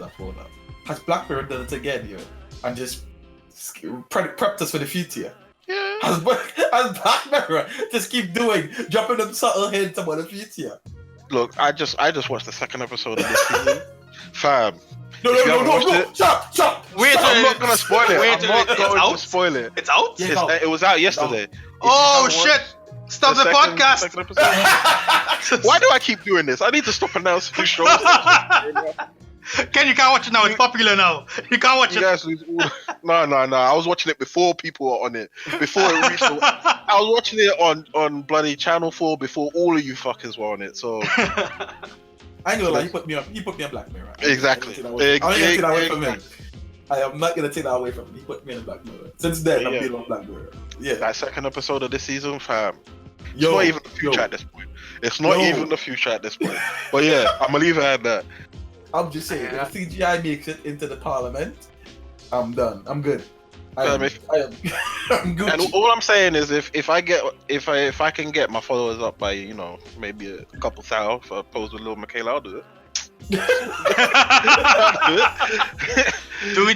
up. Has Black Mirror done it again, yo? And just prepped us for the future. Yeah. As Black Mirror just keep dropping them subtle hints about the future. Look, I just watched the second episode of this season, fam. No! Stop! Wait, I'm not gonna spoil it. Wait, I'm not it's going out? to spoil it. It's out? Yeah, It was out yesterday. Oh shit! Stop the podcast. Second episode. Why do I keep doing this? I need to stop announcing shows. Ken, you can't watch it now. It's popular now. You can't watch it. Guys, no. I was watching it before people were on it. Before it reached. I was watching it on bloody Channel 4 before all of you fuckers were on it. So I know, like, he put me on Black Mirror. Exactly. I'm not gonna take that away from him. I am not gonna take that away from him. He put me in Black Mirror. Since then, I've been on Black Mirror. Yeah. That second episode of this season, fam. It's Yo, not even the future at this point. It's not even the future at this point. But yeah, I'm gonna leave it at that. I'm just saying, if CGI makes it into the parliament, I'm done. I'm good. I'm good. And all I'm saying is, if I can get my followers up by maybe a couple thousand for opposed with Lil Michaela, I'll do it. Do we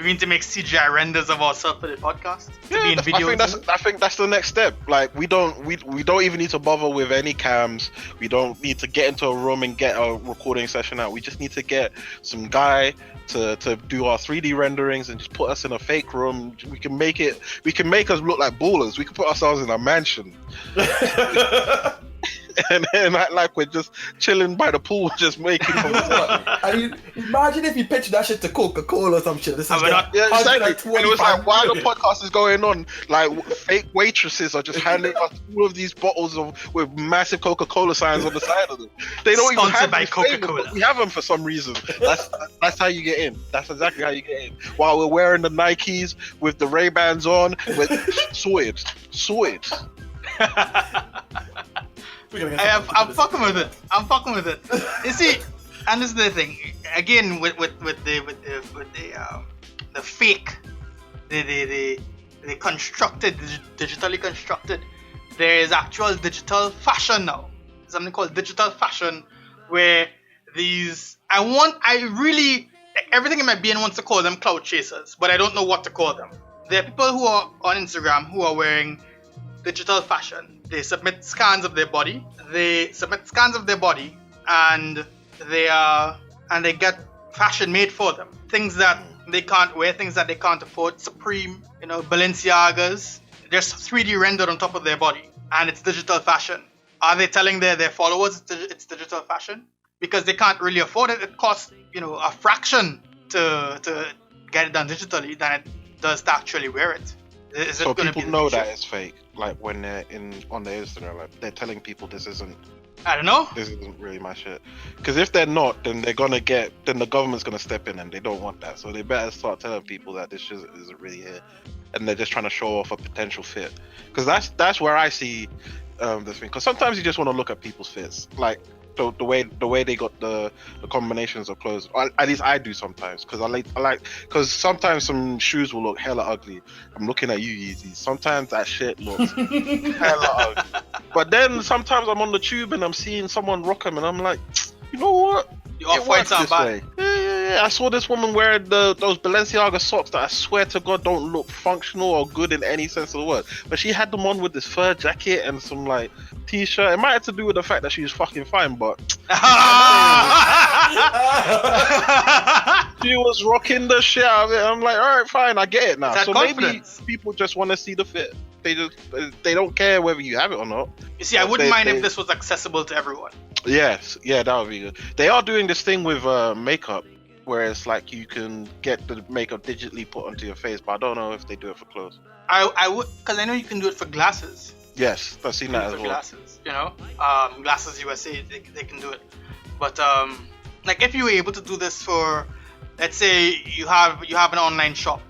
need to make CGI renders of ourselves for the podcast? To be in videos? I think that's the next step. Like we don't even need to bother with any cams. We don't need to get into a room and get a recording session out. We just need to get some guy to do our 3D renderings and just put us in a fake room. We can make us look like ballers. We can put ourselves in a mansion. and act like we're just chilling by the pool, just making. I mean, imagine if you pitch that shit to Coca-Cola or some shit. This is exactly. And it was like, while the podcast is going on, like fake waitresses are just handing us all of these bottles with massive Coca-Cola signs on the side of them. They don't even have by Coca-Cola. But we have them for some reason. That's how you get in. That's exactly how you get in. While we're wearing the Nikes with the Ray-Bans on, we're sorted. I'm fucking with it. You see, and this is the thing. Again, with the fake, the constructed, digitally constructed. There is actual digital fashion now. Something called digital fashion, where everything in my being wants to call them cloud chasers, but I don't know what to call them. There are people who are on Instagram who are wearing digital fashion. They submit scans of their body. And they get fashion made for them. Things that they can't wear, things that they can't afford. Supreme, Balenciagas, just 3D rendered on top of their body, and it's digital fashion. Are they telling their followers it's digital fashion? Because they can't really afford it. It costs a fraction to get it done digitally than it does to actually wear it. So people know that it's fake, like when they're on their Instagram, like they're telling people this isn't really my shit. Because if they're not, then the government's gonna step in, and they don't want that. So they better start telling people that this shit isn't really here, and they're just trying to show off a potential fit. Because that's where I see this thing. Because sometimes you just want to look at people's fits, like the way they got the combinations of clothes. Or at least I do sometimes, because I like because sometimes some shoes will look hella ugly. I'm looking at you, Yeezys. Sometimes that shit looks hella ugly. But then sometimes I'm on the tube and I'm seeing someone rock them, and I'm like, you know what? Your off-whites are bad. Yeah, Yeah, I saw this woman wearing those Balenciaga socks that I swear to God don't look functional or good in any sense of the word. But she had them on with this fur jacket and some like t-shirt. It might have to do with the fact that she was fucking fine, but she was rocking the shit out of it. I'm like, all right, fine, I get it now. So confidence. Maybe people just want to see the fit. They don't care whether you have it or not. You see, I wouldn't mind if this was accessible to everyone. Yes, yeah, that would be good. They are doing this thing with makeup, where it's like you can get the makeup digitally put onto your face, but I don't know if they do it for clothes. I would, because I know you can do it for glasses. Yes, I've seen that as well. Glasses, you know, Glasses USA, they can do it. But like if you were able to do this for, let's say you have an online shop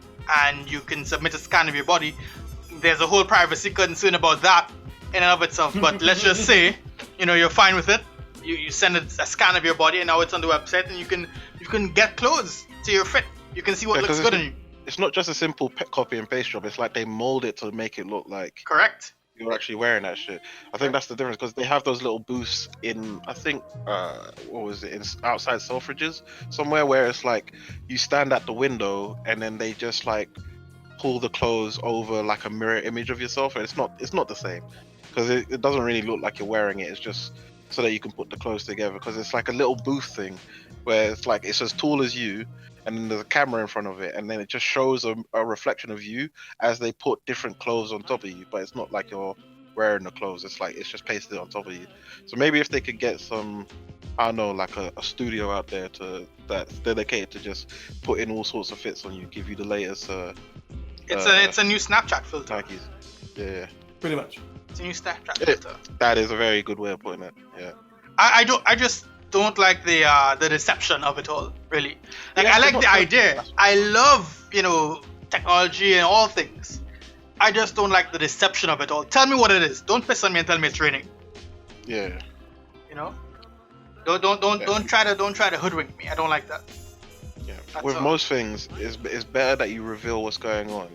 and you can submit a scan of your body, there's a whole privacy concern about that in and of itself. But let's just say, you know, you're fine with it. You send a scan of your body and now it's on the website and you can get clothes to your fit. You can see what looks good on you. It's not just a simple copy and paste job. It's like they mold it to make it look like correct. You're actually wearing that shit. I think that's the difference, because they have those little booths in, I think, what was it, in outside Selfridges somewhere, where it's like you stand at the window and then they just like pull the clothes over like a mirror image of yourself, and it's not the same, because it doesn't really look like you're wearing it. It's just so that you can put the clothes together, because it's like a little booth thing where it's like it's as tall as you, and then there's a camera in front of it, and then it just shows a reflection of you as they put different clothes on top of you, but it's not like you're wearing the clothes. It's like it's just pasted on top of you. So maybe if they could get some, I don't know, like a studio out there that's dedicated to just put in all sorts of fits on you, give you the latest. It's a new Snapchat filter. Nikes. Yeah. Pretty much. It's a new Snapchat filter. That is a very good way of putting it. Yeah. I just don't like the deception of it all, really. Like, yeah, I like the idea. I love, you know, technology and all things. I just don't like the deception of it all. Tell me what it is. Don't piss on me and tell me it's raining. Yeah. You know? Don't try to hoodwink me. I don't like that. Yeah. With most things, it's better that you reveal what's going on,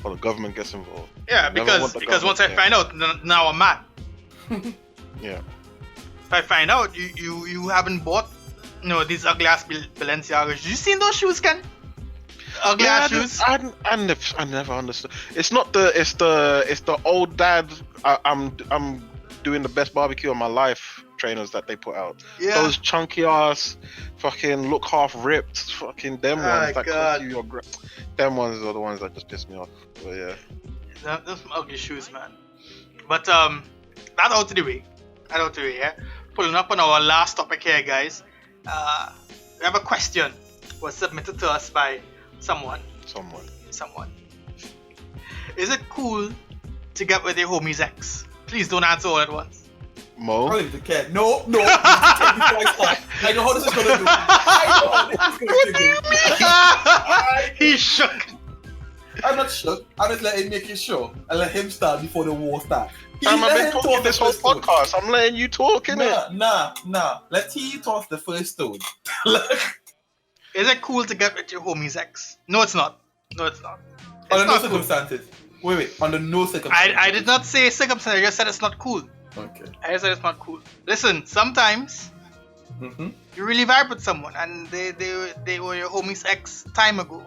or the government gets involved. Yeah, because once I find out, now I'm mad. Yeah. If I find out you haven't bought, you know, these ugly ass Balenciagas. You seen those shoes, Ken? Ugly ass shoes. I never understood. It's the old dad. I'm doing the best barbecue of my life trainers that they put out. Yeah. Those chunky ass, fucking look half ripped, fucking them ones that cost you your them ones are the ones that just piss me off. But yeah. Those some ugly shoes, man. But that's out of the way. Yeah. Pulling up on our last topic here, guys. We have a question was submitted to us by someone. Is it cool to get with your homie's ex? Please don't answer all at once. Mo? I don't even care. No. I know how this is gonna do. He's shook. I'm not shook. I just let him make his show and let him start before the war starts. I've been talking this whole podcast. I'm letting you talk, innit? Nah. Let he toss the first stone. Is it cool to get with your homie's ex? No, it's not. Under no circumstances. Wait. Under no circumstances. I did not say circumstances. I just said it's not cool. Okay. I just said it's not cool. Listen, sometimes you really vibe with someone and they were your homie's ex time ago.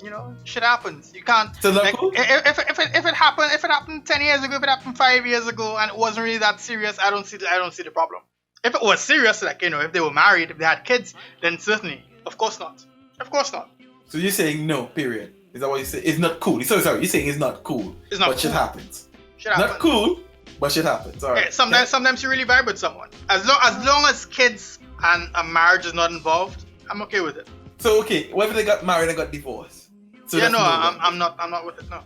You know, shit happens. You can't. So like, cool? if it happened 10 years ago, if it happened 5 years ago, and it wasn't really that serious, I don't see the problem. If it was serious, like, you know, if they were married, if they had kids, then certainly, of course not. So you're saying no? Period. Is that what you say? It's not cool. So sorry. You're saying it's not cool. It's not. But cool. Shit happens. Not cool, but shit happens. All right. Yeah, sometimes you really vibe with someone. As long as kids and a marriage is not involved, I'm okay with it. So okay, what if they got married and got divorced? So yeah, no, I'm not with it. No,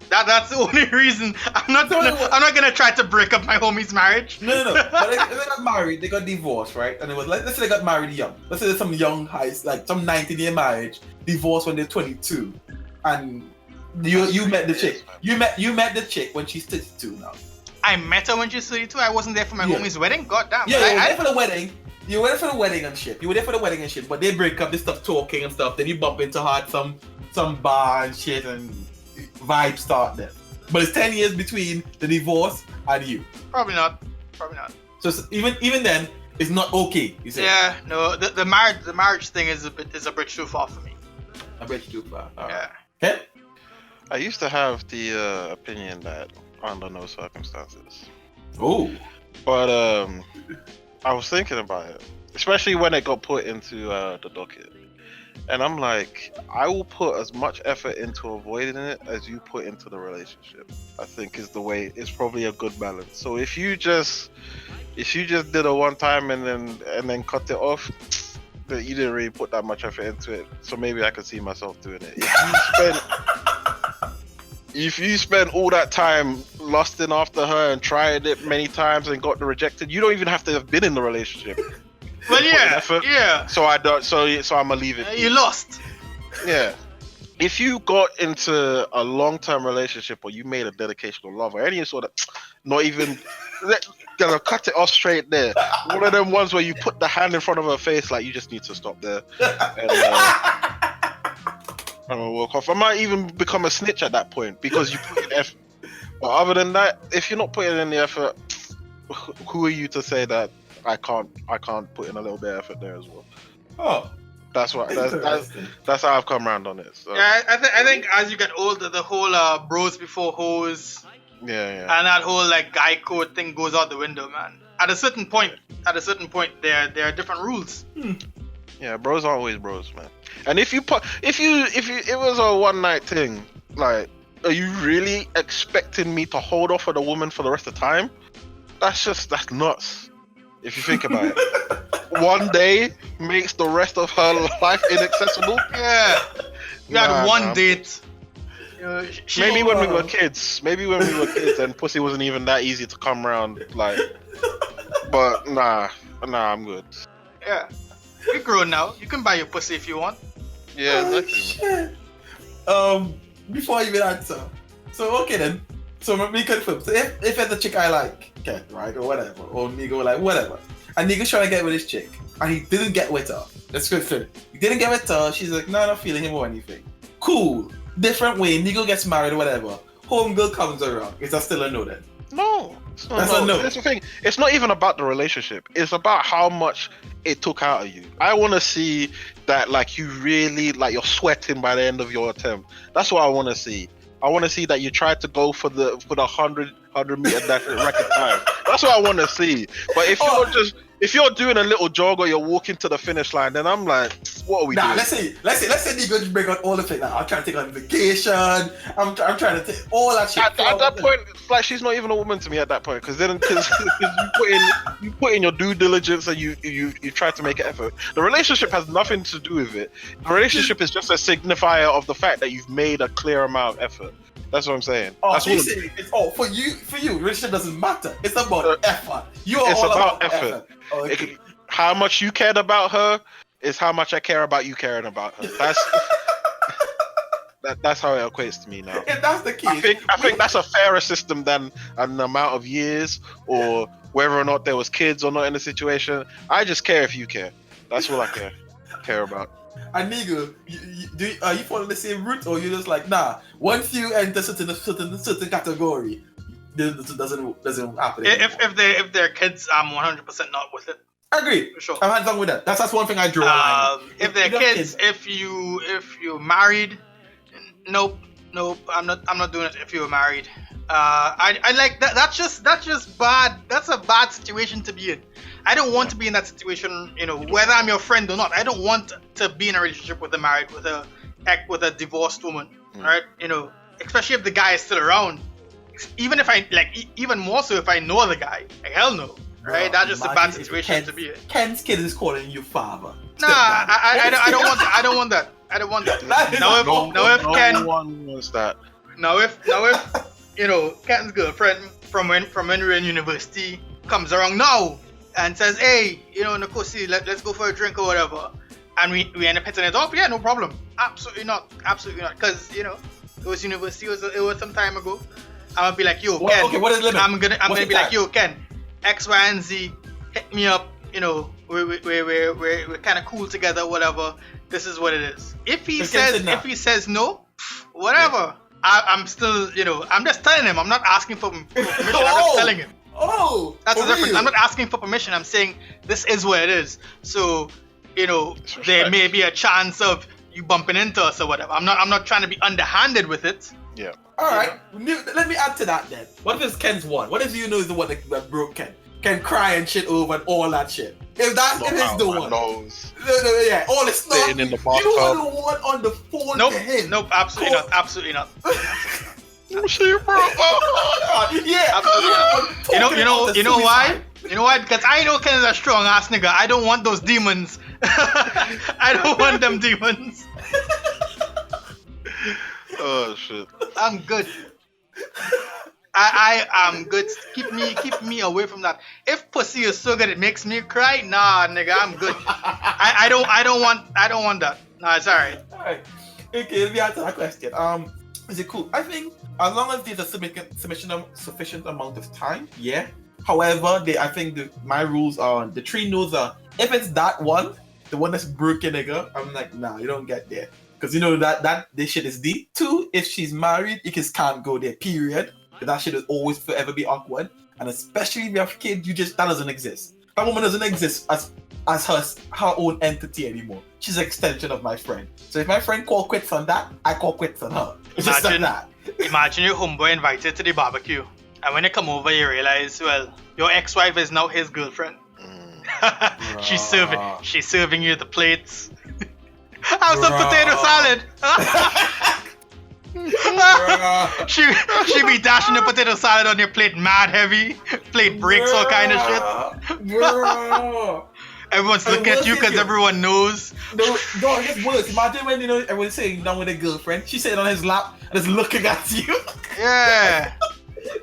that's the only reason. I'm not gonna try to break up my homie's marriage. No. But if they got married, they got divorced, right? And it was like, let's say they got married young. Let's say there's some young highs, like some 19-year marriage, divorced when they're 22, and you met the chick. You met the chick when she's 32 now. I met her when she's 32. I wasn't there for my homie's wedding. God damn. Yeah, you were there for the wedding. You were there for the wedding and shit. But they break up, they stop talking and stuff. Then you bump into her at some bar and shit, and vibes start there. But it's 10 years between the divorce and you. Probably not. So even then, It's not okay. You say? Yeah, no, the marriage thing is a bridge too far for me. A bridge too far. Yeah. Okay. I used to have the opinion that under no circumstances. Oh. But I was thinking about it, especially when it got put into the docket. And I'm like, I will put as much effort into avoiding it as you put into the relationship. I think is the way. It's probably a good balance. So if you just did it one time and then cut it off, that you didn't really put that much effort into it. So maybe I could see myself doing it. If you spend all that time lusting after her and tried it many times and got rejected, you don't even have to have been in the relationship. Well, yeah. So I don't. So I'm gonna leave it. You lost. Yeah. If you got into a long-term relationship or you made a dedication of love or any sort of, not even, gonna cut it off straight there. One of them ones where you put the hand in front of her face, like you just need to stop there. And I'll walk off. I might even become a snitch at that point because you put in effort. But other than that, if you're not putting in the effort, who are you to say that I can't put in a little bit of effort there as well? Oh, that's right. That's how I've come around on it. So. Yeah, I think as you get older, the whole bros before hoes, yeah, and that whole like guy code thing goes out the window, man. At a certain point, there are different rules. Yeah, bros aren't always bros, man. And if it was a one night thing, like, are you really expecting me to hold off on a woman for the rest of the time? That's nuts. If you think about it, one day makes the rest of her life inaccessible. Yeah, you had one date. Maybe when we were kids, and pussy wasn't even that easy to come around. Like, but nah, I'm good. Yeah. You're grown now. You can buy your pussy if you want. Yeah, exactly. Before I even answer. So, okay then. So, me confirm. So, if it's a chick I like, okay, right, or whatever, or nigga like, whatever, and nigga's trying to get with this chick, and he didn't get with her. Let's go through. He didn't get with her. She's like, no, I'm not feeling him or anything. Cool. Different way. Nigga gets married or whatever. Homegirl comes around. Is that still a no then? No. That's a no. That's the thing. It's not even about the relationship. It's about how much it took out of you. I want to see that, like, you really, like, you're sweating by the end of your attempt. That's what I want to see. I want to see that you tried to go for the 100 meter dash record time. That's what I want to see. But if you're doing a little jog or you're walking to the finish line, then I'm like, what are we doing? Let's say nigga just bring out all the things. Like, I'm trying to take on vacation. I'm trying to take all that shit. At that point, it's like she's not even a woman to me at that point, because you put in your due diligence and you try to make an effort. The relationship has nothing to do with it. The relationship is just a signifier of the fact that you've made a clear amount of effort. That's what I'm saying. That's for you, relationship doesn't matter. It's about effort. It's about effort. Okay. How much you cared about her is how much I care about you caring about her. That's how it equates to me now. If that's the case, I think that's a fairer system than an amount of years or whether or not there was kids or not in the situation. I just care if you care. That's all I care about. And nigga, are you following the same route, or you just like, nah? Once you enter certain category, this doesn't happen. If they're kids, I'm 100% not with it. Agree. For sure. I'm hands on with that. That's one thing I draw a line. If they're kids, if you married, nope. I'm not doing it. If you were married, I like that. That's just bad. That's a bad situation to be in. I don't want to be in that situation. Whether I'm your friend or not, I don't want to be in a relationship with a divorced woman, right? Especially if the guy is still around. Even more so if I know the guy. Like, hell no, right? That's just a bad situation to be in. Ken's kid is calling you father. Nah, I don't want that. I don't want that. No one wants that. Now if Ken's girlfriend from when we were in university comes around now and says, hey, Nkosi, let's go for a drink or whatever, and we end up hitting it off, yeah, no problem. Absolutely not. Because it was university. It was some time ago. I'm gonna be like, yo, Ken. Okay, what is the limit? I'm gonna be like, yo, Ken, X, Y, and Z, hit me up. We're kind of cool together, whatever. This is what it is. If he says no, whatever. Yeah. I'm still, I'm just telling him. I'm not asking for permission. I'm just telling him. Oh, That's the difference. real? I'm not asking for permission. I'm saying this is what it is. So, you know, It's respect. there may be a chance of you bumping into us or whatever. I'm not trying to be underhanded with it. Yeah. All right, let me add to that then. What if it's Ken's one? What if you know is the one that broke Ken? Ken cry and shit over and all that shit. If it's the one. Nose. No, yeah, all it's not. Sitting in the You bathtub. are the one on the phone Nope, to him. nope, absolutely not, absolutely not. Oh, shit, bro. Oh. Yeah, You know why? You know why? Because I know Ken is a strong ass nigga. I don't want those demons. I don't want them demons. Oh shit. I'm good. I am good. Keep me away from that. If pussy is so good it makes me cry, nah, nigga, I'm good. I don't want that. Nah, it's alright. Alright. Okay, let me answer that question. Is it cool? I think as long as there's a sufficient amount of time, yeah. However, I think my rules are the 3 no's are if it's that one, the one that's broken nigga, I'm like, nah, you don't get there. Because you know that this shit is deep. 2, if she's married, you just can't go there, period. That shit will always forever be awkward. And especially if you have kids, that doesn't exist. That woman doesn't exist as her own entity anymore. She's an extension of my friend. So if my friend call quits on that, I call quits on her. It's just like that. Imagine your homeboy invited to the barbecue. And when they come over, you realize, well, your ex-wife is now his girlfriend. She's serving you the plates. Have some potato salad. she be dashing the potato salad on your plate mad heavy. Plate breaks, all kind of shit. Bro. Everyone's looking at you because everyone knows. No, it gets worse. Imagine when everyone's sitting down with a girlfriend, she's sitting on his lap, just looking at you. Yeah.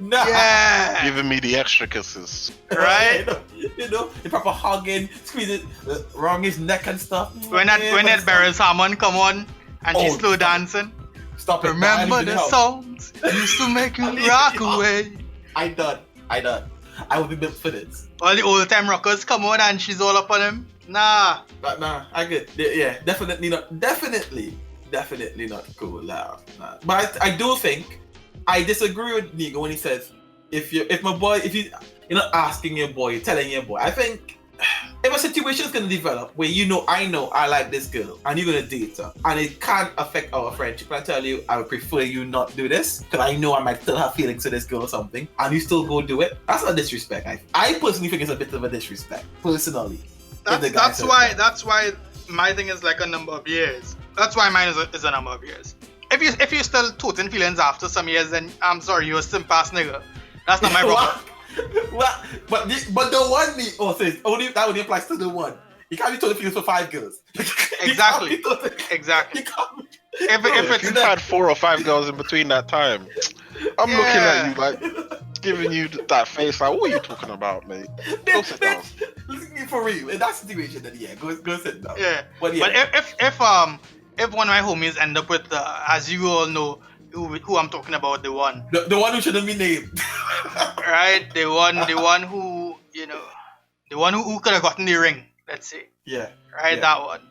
Nah. Yeah. Giving me the extra kisses. Right? The proper hugging, squeezing, wrong his neck and stuff. When that Barrel Salmon come on and she's slow dancing. Stop it. Remember the songs used to make you rock away. I done. I would be built for this. All the old time rockers come on and she's all up on him. Nah. But nah, I get. Yeah, definitely not. Definitely not cool. Nah. But I do think I disagree with Nigo when he says if you're not asking your boy, you're telling your boy. I think if a situation is gonna develop where I know I like this girl and you're gonna date her and it can't affect our friendship, I tell you I would prefer you not do this because I know I might still have feelings to this girl or something and you still go do it. That's not disrespect. I personally think it's a bit of a disrespect. Personally. That's why my thing is like a number of years. That's why mine is a number of years. If you're still toting feelings after some years, then I'm sorry, you're a simp ass nigga. That's not my problem. Well, but the one that only applies to the one. You can't be toting feelings for 5 girls. Exactly. Exactly. If You've had 4 or 5 girls in between that time. I'm looking at you like giving you that face like, what are you talking about, mate? Go sit down. For real, in that situation, then yeah, go sit down. Yeah. But if one of my homies end up with, as you all know, who I'm talking about, the one who shouldn't be named, right? The one who who could have gotten the ring, let's say. Yeah. Right, yeah. that one.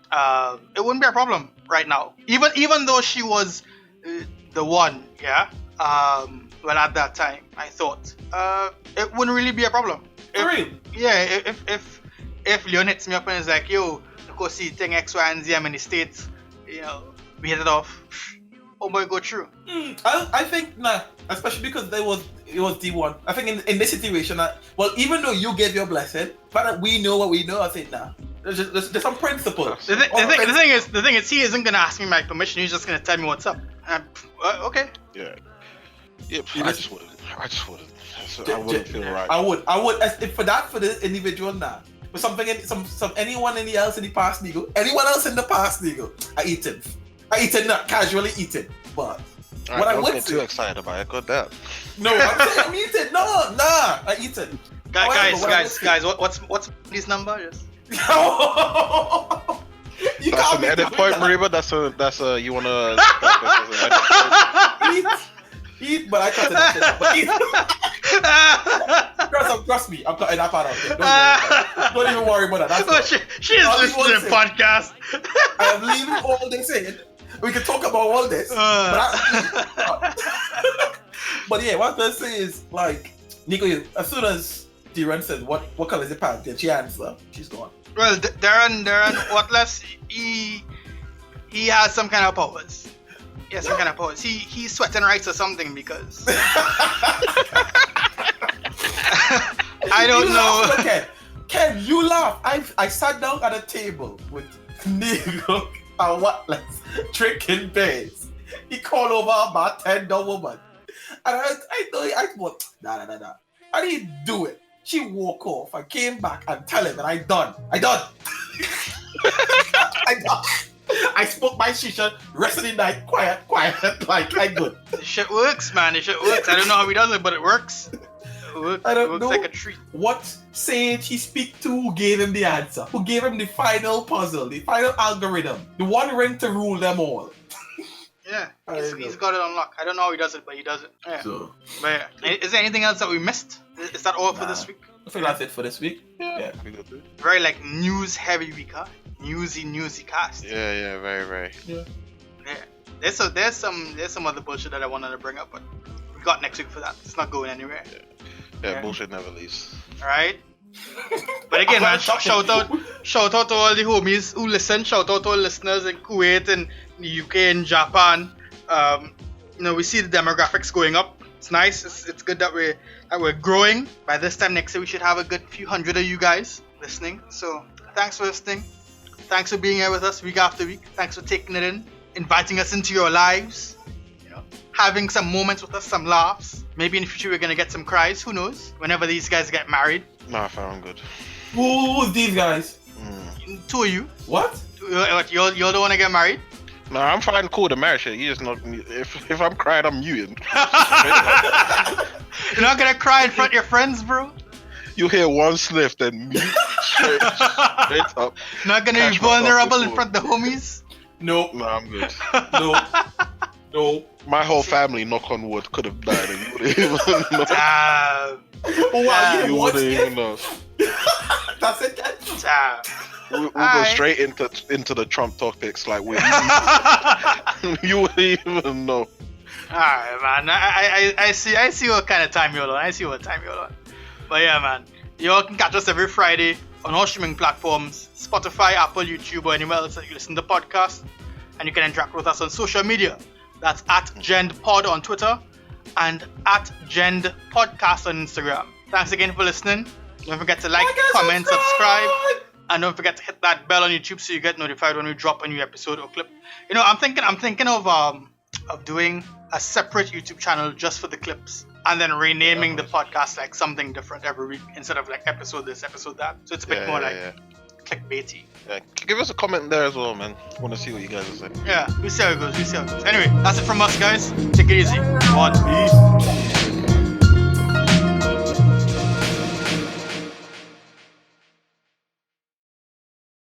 It wouldn't be a problem right now. Even though she was the one, yeah. Well, at that time, I thought it wouldn't really be a problem. Yeah. If Leon hits me up and is like, yo, go see thing X, Y, and Z, I'm in the States, we hit it off. Oh boy, go through. I think nah, especially because it was D1. I think in this situation, even though you gave your blessing, but we know what we know, I think nah. There's some principles. The thing is, he isn't gonna ask me my permission. He's just gonna tell me what's up. Okay. Yeah. Yep. I just wouldn't. I wouldn't feel right. I would. For the individual now. For anyone else in the past, anyone else in the past, I eat it, not casually eat it, but what I would get too excited about it. Got that? No, I'm saying I eat it. I eat it. Guys, what's this number? Yes. That's an edit point, Mariba. That's a you wanna eat, but I cut it out. Trust me, I'm cutting that part out. Don't even worry about that. She is listening to the podcast. I am leaving all this in. We can talk about all this. But yeah, what I'm gonna say is like Nico, as soon as T-Ren says, what color is your pants? And she answers, she's gone. Well, Darren, Whatless, he has some kind of powers. He has some kind of powers. He's sweating rights or something because I don't know. Ken, you laugh. I sat down at a table with Nico and Whatless drinking beers. He called over a bartender woman. And I thought, nah. I didn't do it. She walked off. I came back and tell him that I done. I done. I smoked my shisha, rest of the night, quiet, like I good. This shit works, man. This shit works. I don't know how he does it, but it works. I don't it know like a treat. What sage he speak to, who gave him the answer, who gave him the final puzzle, the final algorithm, the one ring to rule them all. Yeah, he's got it on lock. I don't know how he does it, but he does it. Yeah. So, but yeah. Is there anything else that we missed? Is that all for this week? I think that's it for this week. Yeah. Very like news heavy week, huh? Newsy cast. Yeah, very. Yeah. There's some other bullshit that I wanted to bring up, but we got next week for that. It's not going anywhere. Yeah. Bullshit never leaves. Alright? But again, man, shout out to all the homies who listen. Shout out to all listeners in Kuwait and the UK and Japan. We see the demographics going up. It's nice. It's good that we're growing. By this time next year, we should have a good few hundred of you guys listening. So thanks for listening. Thanks for being here with us week after week. Thanks for taking it in, inviting us into your lives. Having some moments with us, some laughs. Maybe in the future we're gonna get some cries. Who knows? Whenever these guys get married. Nah, I'm good. Who's these guys? Two of you. What? You're the one to get married? No, I'm fine, cool. The marriage shit. You just not. If I'm crying, I'm muting. You're not gonna cry in front of your friends, bro. You hear one sniff, then mute straight up. Not gonna be vulnerable in front of the homies. Nope. No, I'm good. No. My whole family, knock on wood, could have died, and you wouldn't even know. Wow, you wouldn't even know. That's it. We'll go straight into the Trump topics, like you wouldn't even know. Alright, man. I see what kind of time you're on. But yeah, man. You all can catch us every Friday on all streaming platforms, Spotify, Apple, YouTube, or anywhere else that you listen to podcasts. And you can interact with us on social media. That's at GendPod on Twitter and at GendPodcast on Instagram. Thanks again for listening. Don't forget to like, comment, subscribe, and don't forget to hit that bell on YouTube so you get notified when we drop a new episode or clip. I'm thinking of doing a separate YouTube channel just for the clips, and then renaming the podcast like something different every week instead of like episode this, episode that. So it's a bit more clickbaity. Yeah, give us a comment there as well, man. Want to see what you guys are saying. Yeah, we'll see how it goes. Anyway, that's it from us, guys. Take it easy. One. Peace.